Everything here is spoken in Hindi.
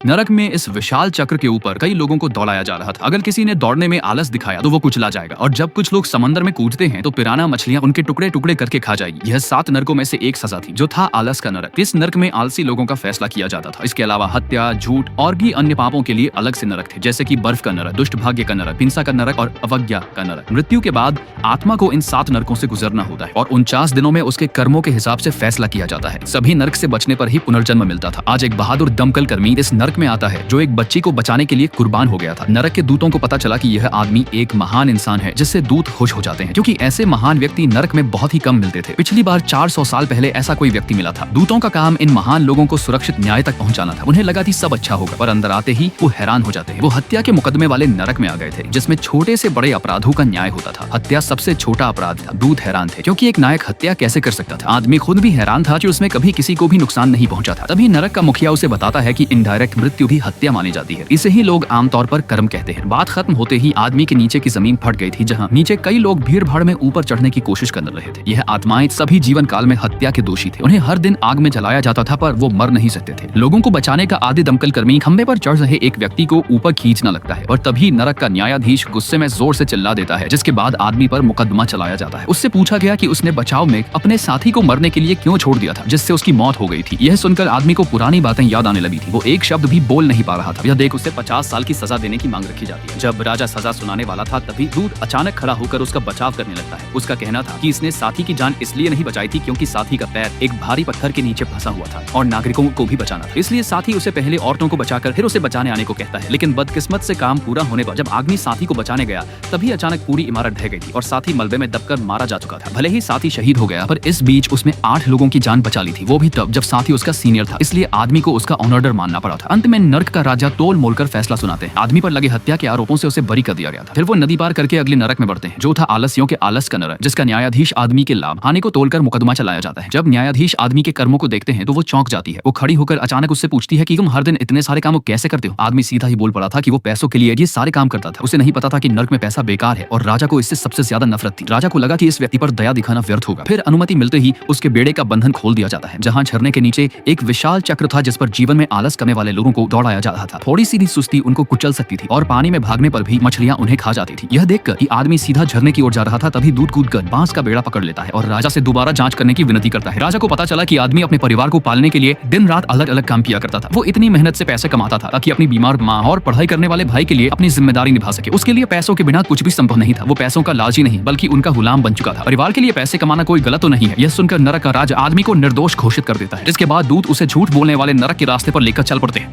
नरक में इस विशाल चक्र के ऊपर कई लोगों को दौड़ाया जा रहा था। अगर किसी ने दौड़ने में आलस दिखाया तो वो कुचला जाएगा, और जब कुछ लोग समंदर में कूदते हैं तो पिराना मछलियां उनके टुकड़े टुकड़े करके खा जाएगी। यह 7 नरकों में से एक सजा थी, जो था आलस का नरक। इस नरक में आलसी लोगों का फैसला किया जाता था। इसके अलावा हत्या, झूठ और भी अन्य पापों के लिए अलग से नरक थे, जैसे कि बर्फ का नरक, दुष्ट भाग्य का नरक, हिंसा का नरक और अवज्ञा का नरक। मृत्यु के बाद आत्मा को इन 7 नरकों से गुजरना होता है और 49 दिनों में उसके कर्मों के हिसाब से फैसला किया जाता है। सभी नरक से बचने पर ही पुनर्जन्म मिलता था। आज एक बहादुर दमकल कर्मी इस नरक में आता है, जो एक बच्ची को बचाने के लिए कुर्बान हो गया था। नरक के दूतों को पता चला कि यह आदमी एक महान इंसान है, जिससे दूत खुश हो जाते हैं, क्योंकि ऐसे महान व्यक्ति नरक में बहुत ही कम मिलते थे। पिछली बार 400 साल पहले ऐसा कोई व्यक्ति मिला था। दूतों का काम इन महान लोगों को सुरक्षित न्याय तक पहुंचाना था। उन्हें लगा कि सब अच्छा होगा, पर अंदर आते ही वो हैरान हो जाते हैं। वो हत्या के मुकदमे वाले नरक में आ गए थे, जिसमें छोटे से बड़े अपराधों का न्याय होता था। हत्या सबसे छोटा अपराध था। दूत हैरान थे, क्योंकि एक नायक हत्या कैसे कर सकता था। आदमी खुद भी हैरान था कि उसमें कभी किसी को भी नुकसान नहीं पहुंचा था। तभी नरक का मुखिया उसे बताता है कि इनडायरेक्ट मृत्यु भी हत्या मानी जाती है। इसे ही लोग आमतौर पर कर्म कहते हैं। बात खत्म होते ही आदमी के नीचे की जमीन फट गई थी, जहां नीचे कई लोग भीड़ भाड़ में ऊपर चढ़ने की कोशिश कर रहे थे। यह आत्माएं सभी जीवन काल में हत्या के दोषी थे। उन्हें हर दिन आग में जलाया जाता था, पर वो मर नहीं सकते थे। लोगों को बचाने का आदि दमकल कर्मी खंबे पर चढ़ रहे एक व्यक्ति को ऊपर खींचना लगता है, और तभी नरक का न्यायाधीश गुस्से में जोर से चिल्ला देता है, जिसके बाद आदमी पर मुकदमा चलाया जाता है। उससे पूछा गया कि उसने बचाव में अपने साथी को मरने के लिए क्यों छोड़ दिया था, जिससे उसकी मौत हो गई थी। यह सुनकर आदमी को पुरानी बातें याद आने लगी थी। वो एक शब्द भी बोल नहीं पा रहा था। यह देख उसे 50 साल की सजा देने की मांग रखी जाती है। जब राजा सजा सुनाने वाला था, तभी दूत अचानक खड़ा होकर उसका बचाव करने लगता है। उसका कहना था कि इसने साथी की जान इसलिए नहीं बचाई थी क्योंकि साथी का पैर एक भारी पत्थर के नीचे फंसा हुआ था और नागरिकों को भी बचाना था। इसलिए साथी उसे पहले औरतों को बचाकर फिर उसे बचाने आने को कहता है। लेकिन बदकिस्मत से काम पूरा होने पर जब आदमी साथी को बचाने गया, तभी अचानक पूरी इमारत ढह गई थी और साथी मलबे में दबकर मारा जा चुका था। भले ही साथी शहीद हो गया, पर इस बीच उसने 8 लोगों की जान बचा ली थी, वो भी तब जब साथी उसका सीनियर था। इसलिए आदमी को उसका ऑनर्डर मानना पड़ा था। अंत में नर्क का राजा तोल मोलकर फैसला सुनाते हैं। आदमी पर लगे हत्या के आरोपों से उसे बरी कर दिया गया था। फिर वो नदी पार करके अगले नरक में बढ़ते हैं, जो था आलसियों के आलस का नरक, जिसका न्यायाधीश आदमी के लाभ हानि को तोलकर मुकदमा चलाया जाता है। जब न्यायाधीश आदमी के कर्मों को देखते हैं तो वो चौंक जाती है। वो खड़ी होकर अचानक उससे पूछती है कि तुम हर दिन इतने सारे काम कैसे करते हो। आदमी सीधा ही बोल पड़ा था कि वो पैसों के लिए ये सारे काम करता था। उसे नहीं पता था कि नर्क में पैसा बेकार है, और राजा को इससे सबसे ज्यादा नफरत थी। राजा को लगा कि इस व्यक्ति पर दया दिखाना व्यर्थ होगा। फिर अनुमति मिलते ही उसके बेड़े का बंधन खोल दिया जाता है, जहाँ झरने के नीचे एक विशाल चक्र था, जिस पर जीवन में आलस करने वाले लोगों को दौड़ाया जा रहा था। थोड़ी सी भी सुस्ती उनको कुचल सकती थी, और पानी में भागने पर भी मछलियां उन्हें खा जाती थी। यह देखकर कि आदमी सीधा झरने की ओर जा रहा था, तभी दूध कूदकर बांस का बेड़ा पकड़ लेता है और राजा से दोबारा जांच करने की विनती करता है। राजा को पता चला कि आदमी अपने परिवार को पालने के लिए दिन रात अलग अलग काम किया करता था। वो इतनी मेहनत से पैसे कमाता था ताकि अपनी बीमार माँ और पढ़ाई करने वाले भाई के लिए अपनी जिम्मेदारी निभा सके। उसके लिए पैसों के बिना कुछ भी संभव नहीं था। वो पैसों का लालची नहीं, बल्कि उनका गुलाम बन चुका था। परिवार के लिए पैसे कमाना कोई गलत तो नहीं है। यह सुनकर नरक का राज आदमी को निर्दोष घोषित कर देता है, जिसके बाद दूत उसे झूठ बोलने वाले नरक के रास्ते पर लेकर चल पड़ते हैं।